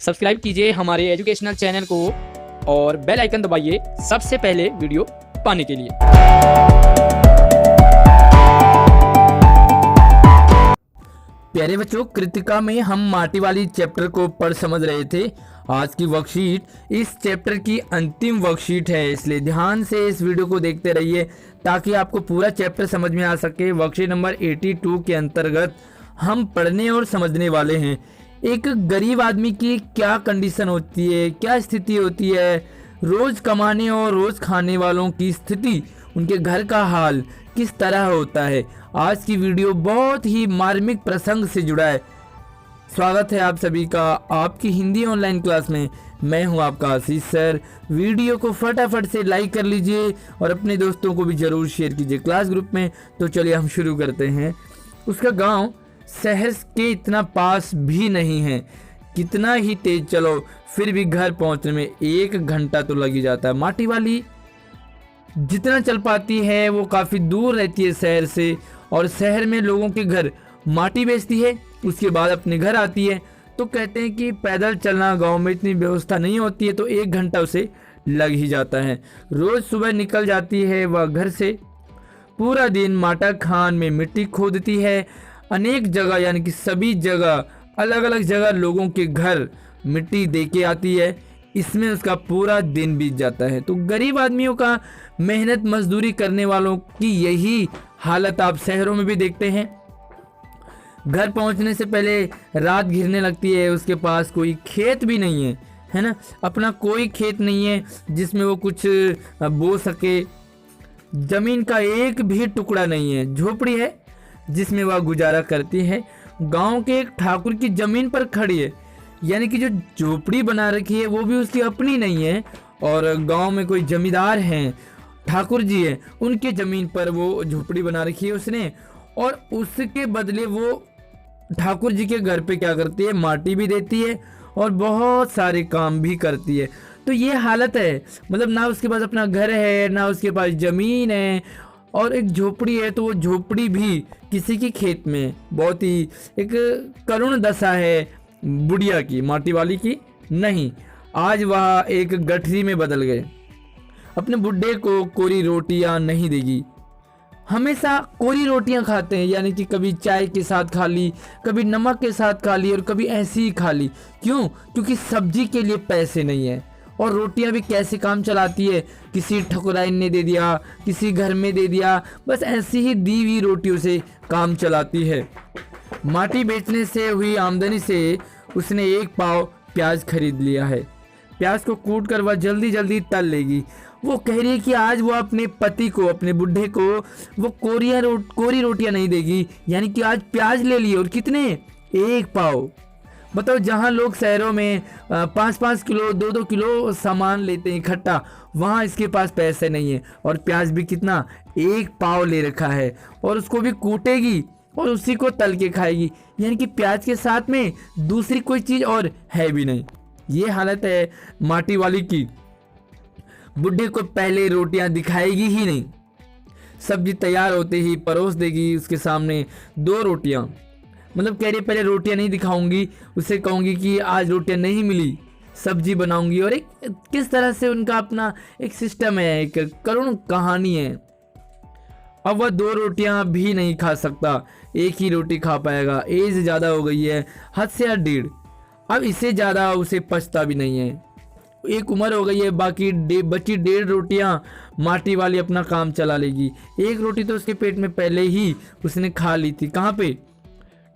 Subscribe कीजिए हमारे educational channel को और बेल आइकन दबाइए सबसे पहले वीडियो पाने के लिए। प्यारे बच्चों, कृतिका में हम माटी वाली चैप्टर को पढ़ समझ रहे थे। आज की वर्कशीट इस चैप्टर की अंतिम वर्कशीट है, इसलिए ध्यान से इस वीडियो को देखते रहिए ताकि आपको पूरा चैप्टर समझ में आ सके। वर्कशीट नंबर 82 के अंतर्गत हम पढ़ने और समझने वाले हैं एक गरीब आदमी की क्या कंडीशन होती है, क्या स्थिति होती है, रोज कमाने और रोज खाने वालों की स्थिति, उनके घर का हाल किस तरह होता है। आज की वीडियो बहुत ही मार्मिक प्रसंग से जुड़ा है। स्वागत है आप सभी का आपकी हिंदी ऑनलाइन क्लास में। मैं हूं आपका आशीष सर। वीडियो को फटाफट से लाइक कर लीजिए और अपने दोस्तों को भी जरूर शेयर कीजिए क्लास ग्रुप में। तो चलिए हम शुरू करते हैं। उसका गांव शहर के इतना पास भी नहीं है, कितना ही तेज चलो फिर भी घर पहुंचने में 1 घंटा तो लग ही जाता है। माटी वाली जितना चल पाती है वो काफ़ी दूर रहती है शहर से, और शहर में लोगों के घर माटी बेचती है, उसके बाद अपने घर आती है। तो कहते हैं कि पैदल चलना गांव में इतनी व्यवस्था नहीं होती है, तो 1 घंटा उसे लग ही जाता है। रोज़ सुबह निकल जाती है वह घर से, पूरा दिन माटा खान में मिट्टी खोदती है। अनेक जगह यानी कि सभी जगह अलग अलग जगह लोगों के घर मिट्टी दे के आती है। इसमें उसका पूरा दिन बीत जाता है। तो गरीब आदमियों का, मेहनत मजदूरी करने वालों की यही हालत आप शहरों में भी देखते हैं। घर पहुंचने से पहले रात घिरने लगती है, उसके पास कोई खेत भी नहीं है ना, अपना कोई खेत नहीं है जिसमें वो कुछ बो सके। जमीन का एक भी टुकड़ा नहीं है, झोपड़ी है जिसमें वह गुजारा करती है। गांव के एक ठाकुर की जमीन पर खड़ी है, यानी कि जो झोपड़ी बना रखी है वो भी उसकी अपनी नहीं है, और गांव में कोई जमींदार हैं, ठाकुर जी हैं, उनके ज़मीन पर वो झोपड़ी बना रखी है उसने। और उसके बदले वो ठाकुर जी के घर पे क्या करती है, माटी भी देती है और बहुत सारे काम भी करती है। तो ये हालत है, मतलब ना उसके पास अपना घर है, ना उसके पास ज़मीन है, और एक झोपड़ी है। तो वो झोपड़ी भी किसी के खेत में, बहुत ही एक करुण दशा है बुढ़िया की, माटी वाली की नहीं। आज वह एक गठरी में बदल गए। अपने बुड्ढे को कोरी रोटियां नहीं देगी, हमेशा कोरी रोटियां खाते हैं, यानी कि कभी चाय के साथ खा ली, कभी नमक के साथ खा ली, और कभी ऐसी ही खा ली। क्यों? क्योंकि सब्जी के लिए पैसे नहीं है। और रोटियां भी कैसे काम चलाती है, किसी ठकुराइन ने दे दिया, किसी घर में दे दिया, बस ऐसी ही दी हुई रोटियों से काम चलाती है। माटी बेचने से हुई आमदनी से उसने 1 पाव प्याज खरीद लिया है। प्याज को कूट कर वह जल्दी जल्दी तल लेगी। वो कह रही है कि आज वो अपने पति को, अपने बुढ़े को वो कोरी रोटियां नहीं देगी, यानी कि आज प्याज ले लिए, और कितने, 1 पाव। बताओ, जहाँ लोग शहरों में 5-5 किलो 2-2 किलो सामान लेते हैं इकट्ठा, वहाँ इसके पास पैसे नहीं है, और प्याज भी कितना, 1 पाव ले रखा है, और उसको भी कूटेगी और उसी को तल के खाएगी, यानी कि प्याज के साथ में दूसरी कोई चीज़ और है भी नहीं। ये हालत है माटी वाली की। बुढ़े को पहले रोटियां दिखाएगी ही नहीं, सब्जी तैयार होते ही परोस देगी उसके सामने 2 रोटियां। मतलब कह रही पहले रोटियां नहीं दिखाऊंगी, उससे कहूंगी कि आज रोटियां नहीं मिली, सब्जी बनाऊंगी। और एक किस तरह से उनका अपना एक सिस्टम है, एक करुण कहानी है। अब वह 2 रोटियां भी नहीं खा सकता, 1 ही रोटी खा पाएगा। एज ज़्यादा हो गई है, हद से हद 1.5। अब इससे ज़्यादा उसे पछता भी नहीं है, एक उम्र हो गई है। बाकी बची 1.5 रोटियां माटी वाली अपना काम चला लेगी। 1 रोटी तो उसके पेट में पहले ही उसने खा ली थी। कहाँ पे?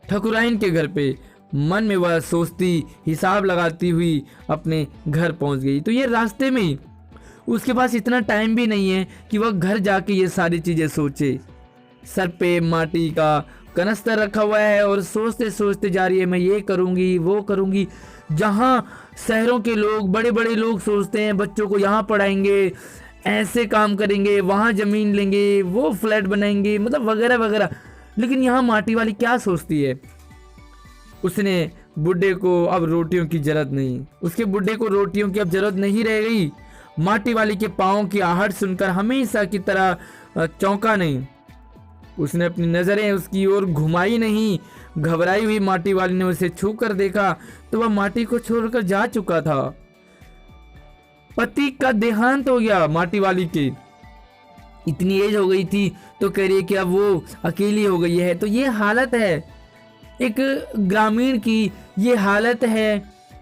ठकुराइन के घर पे। मन में वह सोचती, हिसाब लगाती हुई अपने घर पहुंच गई। तो ये रास्ते में ही उसके पास इतना टाइम भी नहीं है कि वह घर जाके ये सारी चीज़ें सोचे। सर पे माटी का कनस्तर रखा हुआ है और सोचते सोचते जा रही है, मैं ये करूँगी वो करूँगी। जहाँ शहरों के लोग, बड़े बड़े लोग सोचते हैं बच्चों को यहाँ पढ़ाएंगे, ऐसे काम करेंगे, वहाँ ज़मीन लेंगे, वो फ्लैट बनाएंगे, मतलब वगैरह वगैरह। लेकिन यहाँ माटी वाली क्या सोचती है, उसने बुढ़े को अब रोटियों की ज़रूरत नहीं, उसके बुढ़े को रोटियों की अब ज़रूरत नहीं रह गई। माटी वाली के पाँव की आहट सुनकर हमेशा की तरह चौंका नहीं, उसने अपनी नज़रें उसकी ओर घुमाई नहीं। घबराई हुई माटी वाली ने उसे छू कर देखा तो वह माटी को छोड़कर जा चुका था। पति का देहांत हो गया माटी वाली के, इतनी एज हो गई थी तो कह रही है कि अब वो अकेली हो गई है। तो ये हालत है एक ग्रामीण की, ये हालत है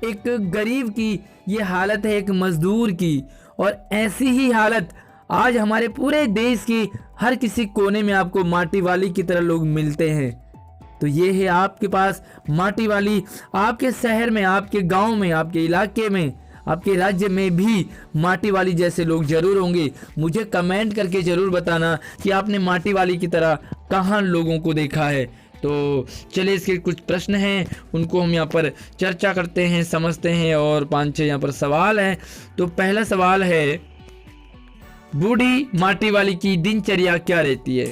एक गरीब की, ये हालत है एक मजदूर की। और ऐसी ही हालत आज हमारे पूरे देश के हर किसी कोने में आपको माटी वाली की तरह लोग मिलते हैं। तो ये है आपके पास माटी वाली, आपके शहर में, आपके गांव में, आपके इलाके में, आपके राज्य में भी माटी वाली जैसे लोग जरूर होंगे। मुझे कमेंट करके ज़रूर बताना कि आपने माटी वाली की तरह कहाँ लोगों को देखा है। तो चलिए इसके कुछ प्रश्न हैं, उनको हम यहाँ पर चर्चा करते हैं, समझते हैं, और 5-6 यहाँ पर सवाल हैं। तो पहला सवाल है, बूढ़ी माटी वाली की दिनचर्या क्या रहती है?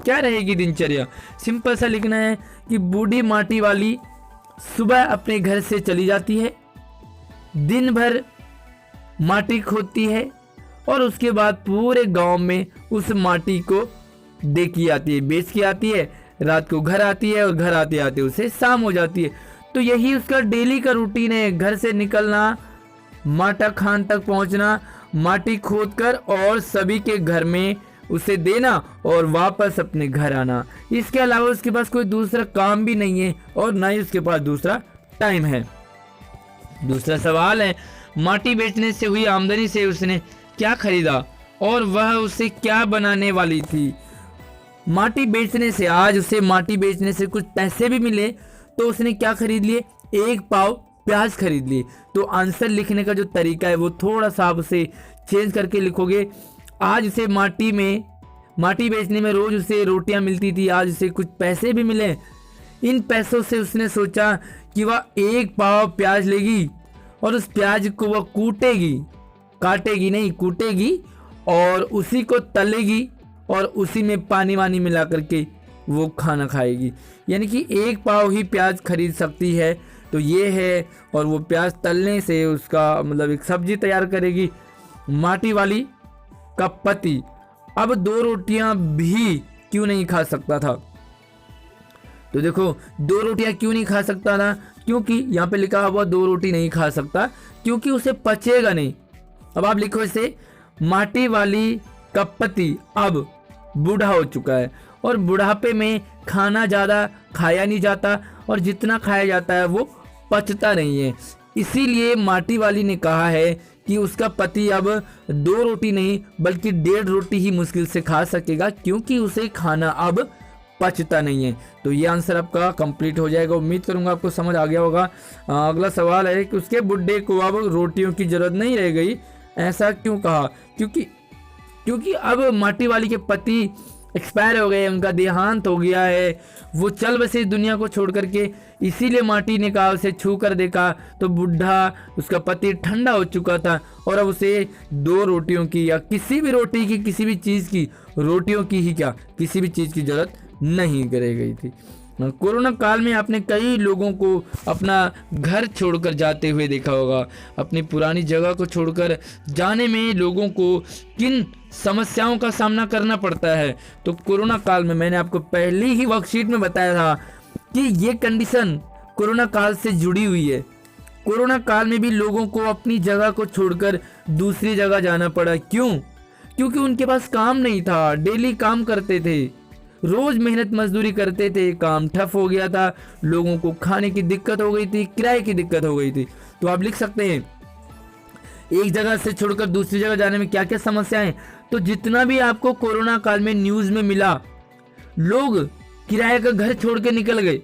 क्या रहेगी दिनचर्या? सिंपल सा लिखना है कि बूढ़ी माटी वाली सुबह अपने घर से चली जाती है, दिन भर माटी खोदती है और उसके बाद पूरे गांव में उस माटी को दे के आती है, बेच के आती है, रात को घर आती है और घर आते आते उसे शाम हो जाती है। तो यही उसका डेली का रूटीन है, घर से निकलना, माटा खान तक पहुंचना, माटी खोदकर और सभी के घर में उसे देना और वापस अपने घर आना। इसके अलावा उसके पास कोई दूसरा काम भी नहीं है और ना ही उसके पास दूसरा टाइम है। दूसरा सवाल है, माटी बेचने से हुई आमदनी से उसने क्या खरीदा और वह उसे क्या बनाने वाली थी? माटी बेचने से, आज उसे माटी बेचने से कुछ पैसे भी मिले तो उसने क्या खरीद लिए? 1 पाव प्याज खरीद लिए। तो आंसर लिखने का जो तरीका है वो थोड़ा सा आप उसे चेंज करके लिखोगे। आज उसे माटी बेचने में रोज उसे रोटियां मिलती थी, आज उसे कुछ पैसे भी मिले। इन पैसों से उसने सोचा कि वह 1 पाव प्याज लेगी और उस प्याज को वह कूटेगी, काटेगी नहीं, कूटेगी और उसी को तलेगी और उसी में पानी वानी मिला करके वो खाना खाएगी। यानी कि 1 पाव ही प्याज खरीद सकती है। तो ये है, और वो प्याज तलने से उसका मतलब एक सब्जी तैयार करेगी। माटी वाली का पति अब 2 रोटियां भी क्यों नहीं खा सकता था? तो देखो 2 रोटियां क्यों नहीं खा सकता था? क्योंकि यहाँ पे लिखा हुआ 2 रोटी नहीं खा सकता क्योंकि उसे पचेगा नहीं। अब आप लिखो इसे, माटी वाली का पति अब बूढ़ा हो चुका है और बुढ़ापे में खाना ज़्यादा खाया नहीं जाता और जितना खाया जाता है वो पचता नहीं है। इसीलिए माटी वाली ने कहा है कि उसका पति अब 2 रोटी नहीं बल्कि 1.5 रोटी ही मुश्किल से खा सकेगा क्योंकि उसे खाना अब पचता नहीं है। तो ये आंसर आपका कंप्लीट हो जाएगा। उम्मीद करूंगा आपको समझ आ गया होगा। अगला सवाल है कि उसके बुढ़े को अब रोटियों की जरूरत नहीं रह गई, ऐसा क्यों कहा? क्योंकि अब माटी वाली के पति एक्सपायर हो गए, उनका देहांत हो गया है, वो चल बसे इस दुनिया को छोड़ करके। इसीलिए माटी ने कहा, उसे छू कर देखा तो बुढ़ा, उसका पति ठंडा हो चुका था और अब उसे 2 रोटियों की या किसी भी रोटी की, किसी भी चीज़ की, रोटियों की ही क्या, किसी भी चीज़ की जरूरत नहीं कर गई थी। कोरोना काल में आपने कई लोगों को अपना घर छोड़कर जाते हुए देखा होगा। अपनी पुरानी जगह को छोड़कर जाने में लोगों को किन समस्याओं का सामना करना पड़ता है। तो कोरोना काल में मैंने आपको पहली ही वर्कशीट में बताया था कि ये कंडीशन कोरोना काल से जुड़ी हुई है। कोरोना काल में भी लोगों को अपनी जगह को छोड़कर दूसरी जगह जाना पड़ा। क्यों? क्योंकि उनके पास काम नहीं था, डेली काम करते थे, रोज मेहनत मजदूरी करते थे, काम ठप हो गया था, लोगों को खाने की दिक्कत हो गई थी, किराए की दिक्कत हो गई थी। तो आप लिख सकते हैं एक जगह से छोड़कर दूसरी जगह जाने में क्या क्या समस्याएं। तो जितना भी आपको कोरोना काल में न्यूज में मिला, लोग किराए का घर छोड़ के निकल गए।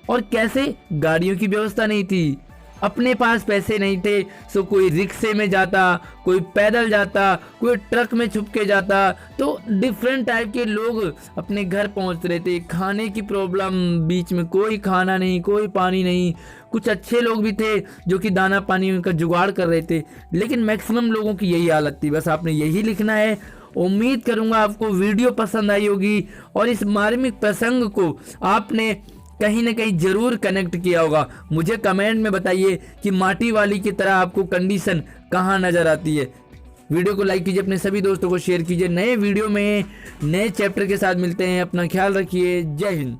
और कैसे? गाड़ियों की व्यवस्था नहीं थी, अपने पास पैसे नहीं थे, सो कोई रिक्शे में जाता, कोई पैदल जाता, कोई ट्रक में छुप के जाता। तो डिफरेंट टाइप के लोग अपने घर पहुंच रहे थे। खाने की प्रॉब्लम, बीच में कोई खाना नहीं, कोई पानी नहीं। कुछ अच्छे लोग भी थे जो कि दाना पानी उनका जुगाड़ कर रहे थे, लेकिन मैक्सिमम लोगों की यही हालत थी। बस आपने यही लिखना है। उम्मीद करूंगा आपको वीडियो पसंद आई होगी और इस मार्मिक प्रसंग को आपने कहीं ना कहीं जरूर कनेक्ट किया होगा। मुझे कमेंट में बताइए कि माटी वाली की तरह आपको कंडीशन कहाँ नजर आती है। वीडियो को लाइक कीजिए, अपने सभी दोस्तों को शेयर कीजिए। नए वीडियो में नए चैप्टर के साथ मिलते हैं। अपना ख्याल रखिए। जय हिंद।